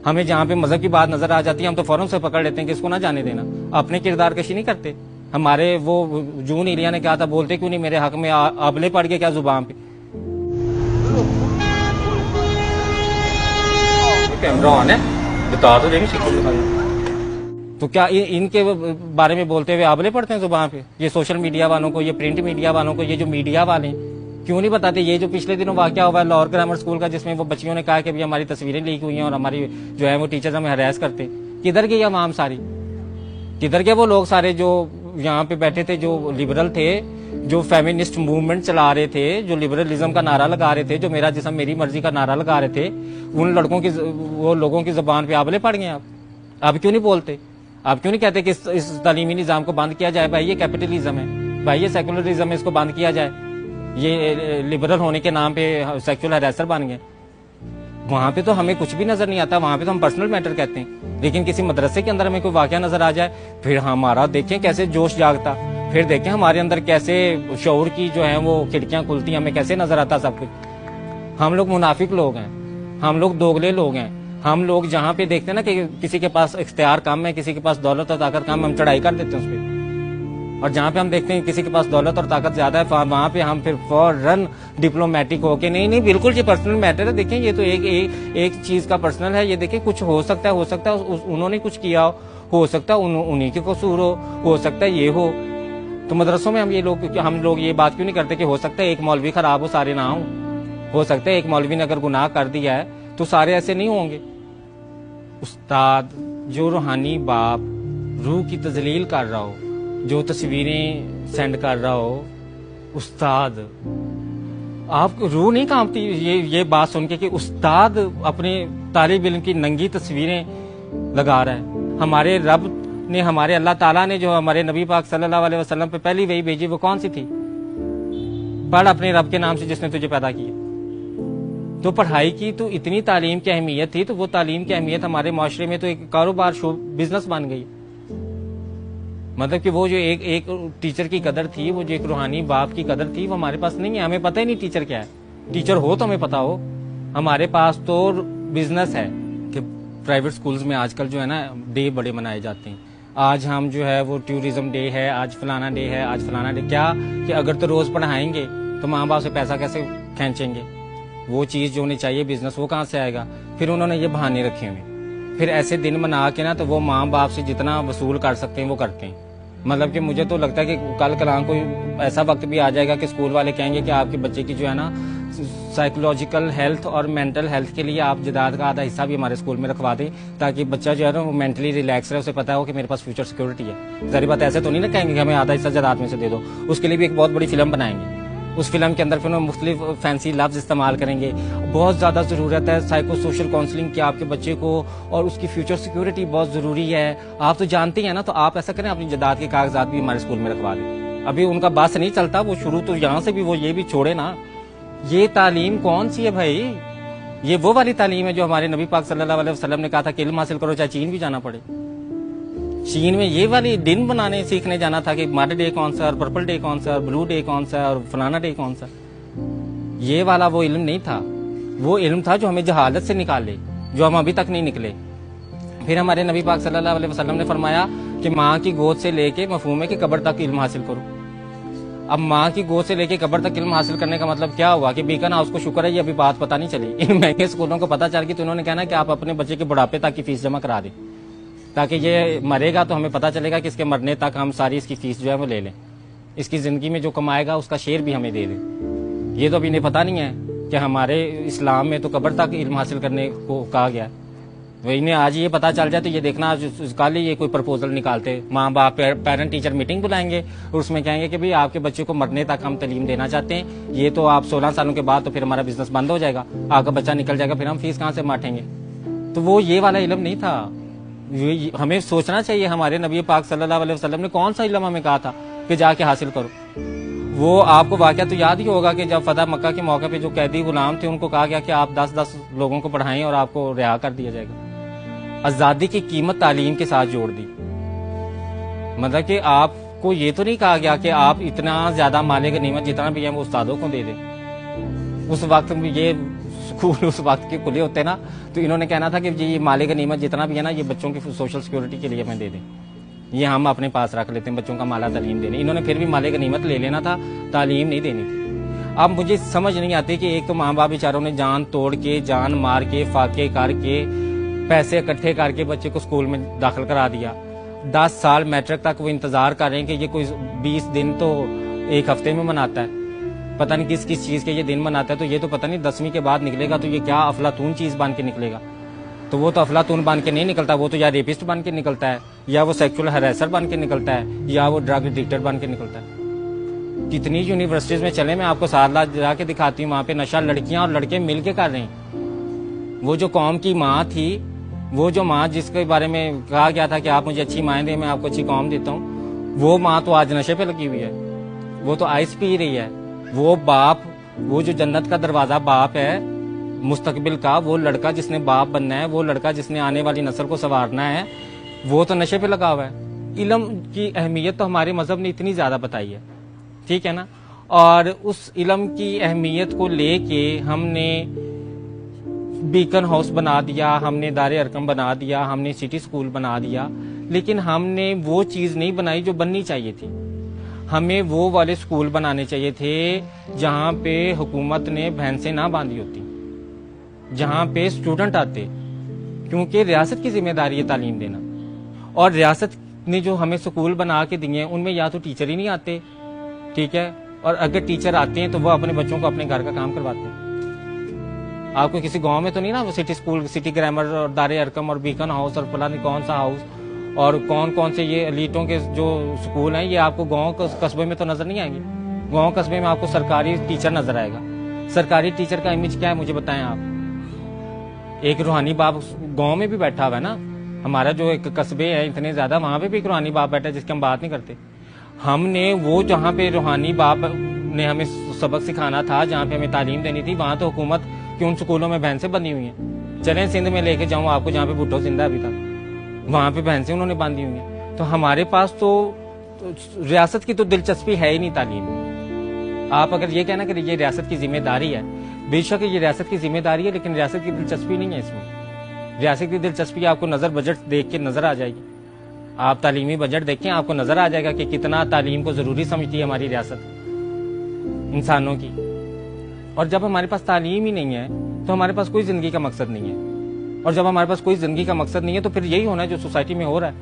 हमें जहाँ पे मजहब की बात नजर आ जाती है हम तो फौरन से पकड़ लेते हैं कि इसको ना जाने देना, अपने किरदार कशी नहीं करते। हमारे वो जून एरिया ने कहा था, बोलते क्यों नहीं मेरे हक में, अबले पड़ गए क्या जुबान पे। कैमरा ऑन है, बता तो देंगे तो क्या इनके बारे में बोलते हुए आबले पड़ते हैं जुबान पे। ये सोशल मीडिया वालों को, ये प्रिंट मीडिया वालों को, ये जो मीडिया वाले क्यों नहीं बताते। ये जो पिछले दिनों वाकया हुआ है लाहौर ग्रामर स्कूल का, जिसमें वो बच्चियों ने कहा कि भी हमारी तस्वीरें लीक हुई हैं और हमारी जो है वो टीचर्स हमें हरास करते, किधर गई आवाम सारी, किधर गए वो लोग सारे जो यहाँ पे बैठे थे, जो लिबरल थे, जो फेमिनिस्ट मूवमेंट चला रहे थे, जो लिबरलिज्म का नारा लगा रहे थे, जो मेरा जिस्म मेरी मर्जी का नारा लगा रहे थे। उन लड़कों की, वो लोगों की जुबान पे आबले पड़ गए। आप क्यों नहीं बोलते? आप क्यों नहीं कहते कि इस तालीमी निजाम को बंद किया जाए? भाई ये कैपिटलिज्म है, भाई ये सेकुलरिज्म है, इसको बंद किया जाए। ये लिबरल होने के नाम पे सेक्सुअल हरासर बन गए। वहां पे तो हमें कुछ भी नजर नहीं आता, वहां पे तो हम पर्सनल मैटर कहते हैं। लेकिन किसी मदरसे के अंदर हमें कोई वाकया नजर आ जाए, फिर हमारा देखें कैसे जोश जागता, फिर देखें हमारे अंदर कैसे शऊर की जो है वो खिड़कियां खुलती, हमें कैसे नजर आता सब कुछ। हम लोग मुनाफिक लोग हैं, हम लोग दोगले लोग हैं। हम लोग जहाँ पे देखते हैं ना कि किसी के पास इख्तियार कम है, किसी के पास दौलत और ताकत कम है, हम चढ़ाई कर देते हैं उस पर। और जहाँ पे हम देखते हैं किसी के पास दौलत और ताकत ज्यादा है, वहां पे हम फिर फौरन डिप्लोमेटिक होके नहीं बिल्कुल ये पर्सनल मैटर है, देखें ये तो एक चीज का पर्सनल है, ये देखें कुछ हो सकता है उन्होंने कुछ किया हो सकता है उन्हीं के कसूर हो सकता है ये हो। तो मदरसों में हम लोग ये बात क्यों नहीं करते कि हो सकता है एक मौलवी खराब हो सारे ना हो सकता है एक मौलवी ने अगर गुनाह कर दिया है तो सारे ऐसे नहीं होंगे। उस्ताद जो रूहानी बाप रूह की तजलील कर रहा हो, जो तस्वीरें सेंड कर रहा हो, उस्ताद आप रूह नहीं कांपती ये बात सुन के कि उस्ताद अपने तालिब इल्म की नंगी तस्वीरें लगा रहा है। हमारे रब ने, हमारे अल्लाह ताला ने जो हमारे नबी पाक सल्लल्लाहु अलैहि वसल्लम पे पहली वही भेजी वो कौन सी थी? पढ़ अपने रब के नाम से जिसने तुझे पैदा किया। तो पढ़ाई की तो इतनी तालीम की अहमियत थी, तो वो तालीम की अहमियत हमारे माशरे में तो एक कारोबार शो बिजनेस बन गई। मतलब कि वो जो एक टीचर की कदर थी, वो जो एक रूहानी बाप की कदर थी, वो हमारे पास नहीं है। हमें पता ही नहीं टीचर क्या है। टीचर हो तो हमें पता हो, हमारे पास तो बिजनेस है कि प्राइवेट स्कूल्स में आजकल जो है ना डे बड़े मनाए जाते हैं। आज हम जो है वो टूरिज्म डे है, आज फलाना डे है, आज फलाना डे। क्या कि अगर तो रोज पढ़ाएंगे तो माँ बाप से पैसा कैसे खींचेंगे? वो चीज जो होनी चाहिए बिजनेस, वो कहाँ से आएगा? फिर उन्होंने ये बहाने रखे हुए, फिर ऐसे दिन मना के ना तो वो माँ बाप से जितना वसूल कर सकते हैं वो करते हैं। मतलब कि मुझे तो लगता है कि कल कलां कोई ऐसा वक्त भी आ जाएगा कि स्कूल वाले कहेंगे कि आपके बच्चे की जो है ना साइकोलॉजिकल हेल्थ और मेंटल हेल्थ के लिए आप जदाद का आधा हिस्सा भी हमारे स्कूल में रखवा दें, ताकि बच्चा जो है ना वो मेंटली रिलैक्स रहे, उसे पता हो कि मेरे पास फ्यूचर सिक्योरिटी है। सारी बात ऐसे तो नहीं ना कहेंगे कि हमें आधा हिस्सा जदाद में से दे दो। उसके लिए भी एक बहुत बड़ी फिल्म बनाएंगे, उस फिल्म के अंदर फिर मुख्तलिफ फैंसी लफ्ज इस्तेमाल करेंगे। बहुत ज्यादा जरूरत है साइको सोशल काउंसलिंग की आपके बच्चे को, और उसकी फ्यूचर सिक्योरिटी बहुत जरूरी है। आप तो जानते हैं ना, तो आप ऐसा करें अपनी जदाद के कागजात भी हमारे स्कूल में रखवा दें। अभी उनका बस नहीं चलता, वो शुरू तो यहाँ से भी वो ये भी छोड़े ना। ये तालीम कौन सी है भाई? ये वो वाली तालीम है जो हमारे नबी पाक सल्लल्लाहु अलैहि वसल्लम ने कहा था कि इल्म हासिल करो चाहे चीन भी जाना पड़े। चीन में ये वाली दिन बनाने सीखने जाना था कि मड डे कौन सा और पर्पल डे कौन सा और ब्लू डे कौन सा और फलाना डे कौन सा। ये वाला वो इल्म नहीं था। वो इल्म था जो हमें जहालत से निकाले, जो हम अभी तक नहीं निकले। फिर हमारे नबी पाक सल्लल्लाहु अलैहि वसल्लम ने फरमाया कि माँ की गोद से लेके मफहूम है कि कब्र तक इल्म हासिल करो। अब माँ की गोद से लेके कब्र तक इल्म हासिल करने का मतलब क्या हुआ कि बीकन हाउस को शुक्र है ये अभी बात पता नहीं चली। इन महंगे स्कूलों को पता चल गई तो उन्होंने कहना कि आप अपने बच्चे के बुढ़ापे तक की फीस जमा करा दें, ताकि ये मरेगा तो हमें पता चलेगा कि इसके मरने तक हम सारी इसकी फीस जो है वो ले लें, इसकी जिंदगी में जो कमाएगा उसका शेयर भी हमें दे दें। ये तो अभी इन्हें पता नहीं है कि हमारे इस्लाम में तो कब्र तक इल्म हासिल करने को कहा गया है। तो इन्हें आज ये पता चल जाए तो ये देखना कल ही ये कोई प्रपोजल निकालते, माँ बाप पेरेंट टीचर मीटिंग बुलाएंगे और उसमें कहेंगे कि भाई आपके बच्चे को मरने तक हम तालीम देना चाहते हैं। ये तो आप 16 सालों के बाद तो फिर हमारा बिजनेस बंद हो जाएगा, आपका बच्चा निकल जाएगा, फिर हम फीस कहाँ से माटेंगे? तो वो ये वाला इल्म नहीं था। हमें सोचना चाहिए हमारे नबी पाक सल्लल्लाहु अलैहि वसल्लम ने कौन सा इल्म हमें कहा था कि जाके हासिल करो। वो आपको वाकया तो याद ही होगा कि जब फतह मक्का के मौके पे जो कैदी गुलाम थे उनको कहा गया कि आप 10-10 लोगों को पढ़ाएं और आपको रिहा कर दिया जाएगा। आजादी की कीमत तालीम के साथ जोड़ दी। मतलब कि आपको ये तो नहीं कहा गया कि आप इतना ज्यादा माले गनीमत जितना भी है वो उस्तादों को दे दें। उस वक्त ये स्कूल उस वक्त के खुले होते ना तो इन्होंने कहना था कि जी ये माले गनीमत जितना भी है ना ये बच्चों की सोशल सिक्योरिटी के लिए हमें दे दें, ये हम अपने पास रख लेते हैं, बच्चों का माला तालीम देने। इन्होंने फिर भी माले गनीमत ले लेना था, तालीम नहीं देनी थी। अब मुझे समझ नहीं आती कि एक तो माँ बाप बेचारों ने जान तोड़ के, जान मार के, फाके करके, पैसे इकट्ठे करके बच्चे को स्कूल में दाखिल करा दिया। 10 साल मैट्रिक तक वो इंतजार कर रहे हैं कि ये कोई 20 दिन तो एक हफ्ते में मनाता है, पता नहीं किस किस चीज के ये दिन मनाता है। तो ये तो पता नहीं 10वीं के बाद निकलेगा तो ये क्या अफलातून चीज बन के निकलेगा। तो वो तो अफलातून बन के नहीं निकलता, वो तो या रेपिस्ट बन के निकलता है, या वो सेक्सुअल हरेसर बन के निकलता है, या वो ड्रग एडिक्टर बन के निकलता है। कितनी यूनिवर्सिटीज में चले, मैं आपको सारला जाके दिखाती हूँ, वहां पे नशा लड़कियां और लड़के मिल के कर रहे हैं। वो जो कौम की माँ थी, वो जो माँ जिसके बारे में कहा गया था कि आप मुझे अच्छी माएँ दें, मैं आपको अच्छी कौम देता हूँ, वो माँ तो आज नशे पे लगी हुई है, वो तो आइस पी रही है। वो बाप, वो जो जन्नत का दरवाजा बाप है मुस्तकबिल का, वो लड़का जिसने बाप बनना है, वो लड़का जिसने आने वाली नस्ल को संवारना है, वो तो नशे पे लगा हुआ है। इल्म की अहमियत तो हमारे मजहब ने इतनी ज्यादा बताई है, ठीक है ना। और उस इल्म की अहमियत को लेके हमने बीकन हाउस बना दिया, हमने दारे अरकम बना दिया, हमने सिटी स्कूल बना दिया, लेकिन हमने वो चीज नहीं बनाई जो बननी चाहिए थी। हमें वो वाले स्कूल बनाने चाहिए थे जहां पे हुकूमत ने भैंसें ना बांधी होती, जहां पे स्टूडेंट आते, क्योंकि रियासत की जिम्मेदारी है तालीम देना। और रियासत ने जो हमें स्कूल बना के दिए हैं उनमें या तो टीचर ही नहीं आते, ठीक है, और अगर टीचर आते हैं तो वो अपने बच्चों को अपने घर का काम करवाते हैं। आपको किसी गांव में तो नहीं ना वो सिटी स्कूल, सिटी ग्रामर और दारे अरकम और बीकन हाउस और फलानी कौन सा हाउस और कौन कौन से ये एलीटों के जो स्कूल हैं, ये आपको गांव कस्बे में तो नजर नहीं आएंगे। गांव कस्बे में आपको सरकारी टीचर नजर आएगा। सरकारी टीचर का इमेज क्या है मुझे बताएं आप। एक रूहानी बाप गांव में भी बैठा हुआ है ना, हमारा जो एक कस्बे है इतने ज्यादा, वहां पे भी एक रूहानी बाप बैठा है जिसकी हम बात नहीं करते। हमने वो जहाँ पे रूहानी बाप ने हमें सबक सिखाना था, जहाँ पे हमें तालीम देनी थी, वहां तो हुकूमत की उन स्कूलों में भैंसें बनी हुई हैं। चलें सिंध में लेके जाऊं आपको, जहाँ पे भुट्टो जिंदा अभी तक, वहां पे भैंसें उन्होंने बांधी हुई हैं। तो हमारे पास तो रियासत की तो दिलचस्पी है ही नहीं तालीम में। आप अगर ये कहना कि ये रियासत की जिम्मेदारी है, बेशक ये रियासत की जिम्मेदारी है, लेकिन रियासत की दिलचस्पी नहीं है इसमें। रियासत की दिलचस्पी आपको नजर बजट देख के नजर आ जाएगी। आप तालीमी बजट देखें, आपको नजर आ जाएगा कि कितना तालीम को जरूरी समझती है हमारी रियासत इंसानों की। और जब हमारे पास तालीम ही नहीं है तो हमारे पास कोई जिंदगी का मकसद नहीं है। और जब हमारे पास कोई जिंदगी का मकसद नहीं है तो फिर यही होना है जो सोसाइटी में हो रहा है।